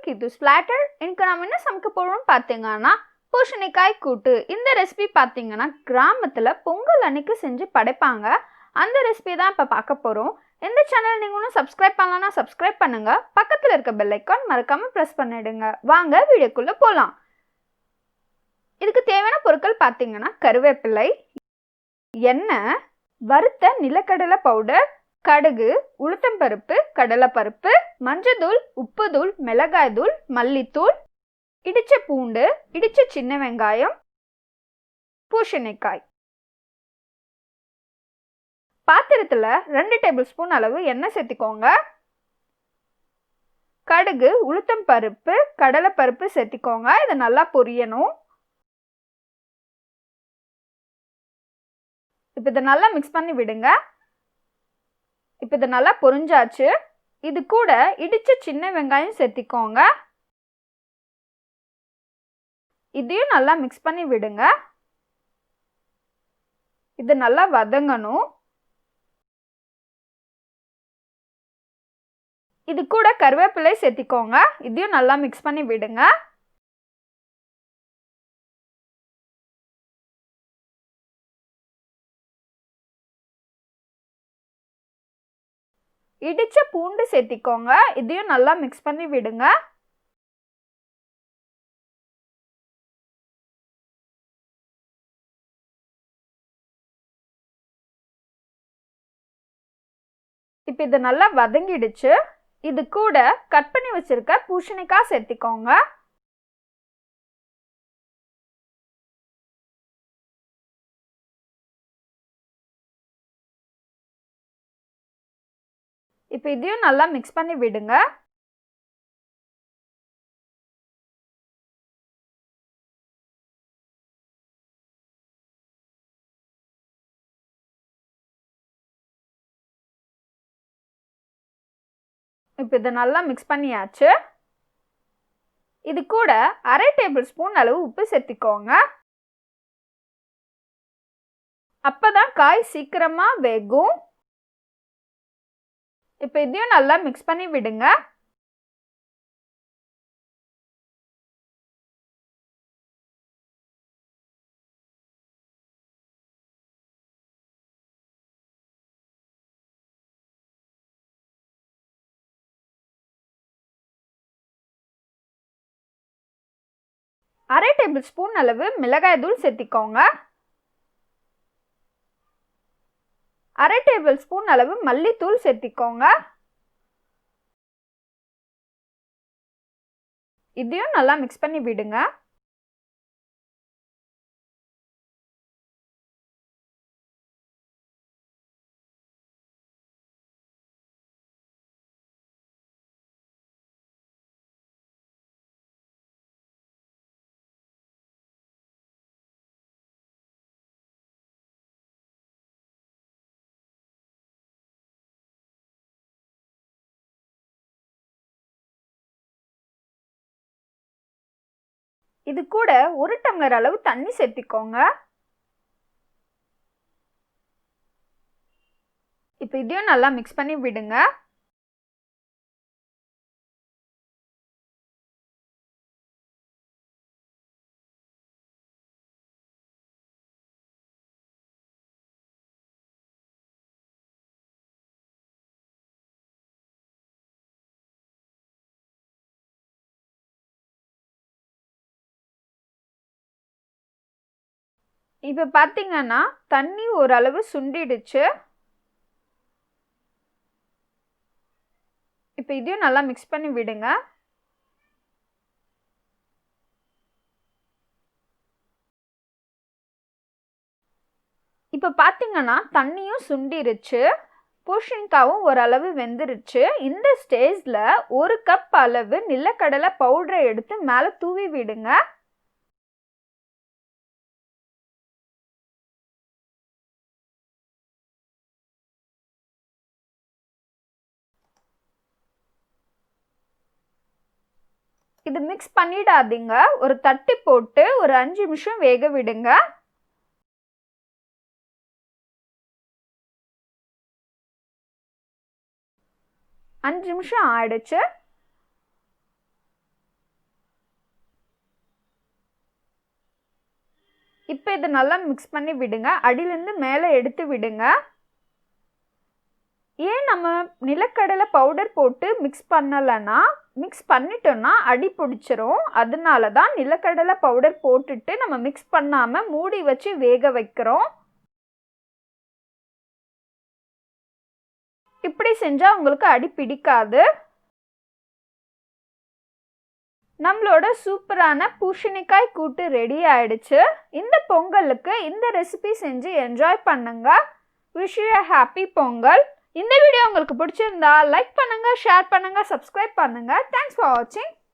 Keerthusplatter. இன்னைக்கு நாம என்ன சமைக்க போறோம்னு பாத்தீங்கன்னா பூசணிக்காய் கூட்டு. இந்த ரெசிபி பாத்தீங்கன்னா கிராமத்துல பொங்கல் அன்னைக்கு செஞ்சு படைப்பாங்க. அந்த ரெசிபி தான் இப்ப பார்க்க போறோம். இந்த சேனல் நீங்க இன்னும் சப்ஸ்கிரைப் பண்ணலனா சப்ஸ்கிரைப் பண்ணுங்க. பக்கத்துல இருக்க பெல் ஐகான் மறக்காம பிரஸ் பண்ணிடுங்க. வாங்க வீடியோக்குள்ள போலாம். இதுக்கு தேவையான பொருட்கள் பாத்தீங்கன்னா கருவேப்பிலை, எண்ணெய், வறுத்த நிலக்கடலை பவுடர், கடுகு, உளுத்தம்பருப்பு, கடலைப்பருப்பு, மஞ்சள்தூள், உப்புத்தூள், மிளகாய்த்தூள், மல்லித்தூள், இடிச்ச பூண்டு, இடிச்ச சின்ன வெங்காயம், பூசணிக்காய். பாத்திரத்துல 2 டேபிள் ஸ்பூன் அளவு எண்ணெய் சேர்த்திக்கோங்க. கடுகு, உளுத்தம்பருப்பு, கடலைப்பருப்பு சேர்த்திக்கோங்க. இது நல்லா பொரியணும். இப்போ இதை நல்லா மிக்ஸ் பண்ணி விடுங்க. இப்போ இது நல்லா பொரிஞ்சாச்சு. இது கூட இடிச்ச சின்ன வெங்காயம் சேர்த்திக்கோங்க. இதையும் நல்லா மிக்ஸ் பண்ணி விடுங்க. இது நல்லா வதங்கணும். இது கூட கருவேப்பிலை சேர்த்திக்கோங்க. இதையும் நல்லா மிக்ஸ் பண்ணி விடுங்க. இடிச்ச பூண்டு சேர்த்திக்கோங்க. இதையும் நல்லா மிக்ஸ் பண்ணி விடுங்க. இப்போ இது நல்லா வதங்கிடுச்சு. இது கூட கட் பண்ணி வச்சிருக்க பூசணிக்காய் சேர்த்திக்கோங்க. இப்போ இதையும் நல்லா மிக்ஸ் பண்ணி விடுங்க. இப்போ இதை நல்லா மிக்ஸ் பண்ணியாச்சு. இது கூட 1/2 டேபிள் ஸ்பூன் அளவு உப்பு சேர்த்திக்கோங்க. அப்பதான் காய் சீக்கிரமா வேகும். இப்போ இதையும் நல்லா மிக்ஸ் பண்ணி விடுங்க. அரை டேபிள் ஸ்பூன் அளவு மிளகாய் தூள் சேர்த்திக்கோங்க. 1/2 டேபிள் ஸ்பூன் அளவு மல்லித்தூள் சேர்த்திக்கோங்க. இதையும் நல்லா மிக்ஸ் பண்ணி விடுங்க. இது கூட 1 டம்ளர் அளவு தண்ணி சேர்த்திக்கோங்க. இப்போ இதையும் நல்லா மிக்ஸ் பண்ணி விடுங்க. இப்போ பார்த்தீங்கன்னா தண்ணி ஓரளவு சுண்டிடுச்சு. இப்போ இதையும் நல்லா மிக்ஸ் பண்ணி விடுங்க. இப்போ பார்த்தீங்கன்னா தண்ணியும் சுண்டிருச்சு. பூசணிக்காவும் ஓரளவு வெந்துருச்சு. இந்த ஸ்டேஜில் 1 கப் அளவு நிலக்கடலை பவுடரை எடுத்து மேலே தூவி விடுங்க. இது மிக்ஸ் பண்ணிடாதீங்க. ஒரு தட்டி போட்டு ஒரு 5 நிமிஷம் வேக விடுங்க. 5 நிமிஷம் ஆயிடுச்சு. இப்போ இதை நல்லா மிக்ஸ் பண்ணி விடுங்க. அடியிலேருந்து மேலே எடுத்து விடுங்க. ஏன் நம்ம நிலக்கடலை பவுடர் போட்டு மிக்ஸ் பண்ணலைன்னா, மிக்ஸ் பண்ணிட்டோன்னா அடி பிடிச்சிரும். அதனால தான் நிலக்கடலை பவுடர் போட்டுட்டு நம்ம மிக்ஸ் பண்ணாமல் மூடி வச்சு வேக வைக்கிறோம். இப்படி செஞ்சால் உங்களுக்கு அடி பிடிக்காது. நம்மளோட சூப்பரான பூசணிக்காய் கூட்டு ரெடி ஆயிடுச்சு. இந்த பொங்கலுக்கு இந்த ரெசிபி செஞ்சு என்ஜாய் பண்ணுங்க. Wish you a happy Pongal. இந்த வீடியோ உங்களுக்கு பிடிச்சிருந்தா லைக் பண்ணுங்க, ஷேர் பண்ணுங்க, சப்ஸ்கிரைப் பண்ணுங்க. தேங்க்ஸ் ஃபார் வாட்சிங்.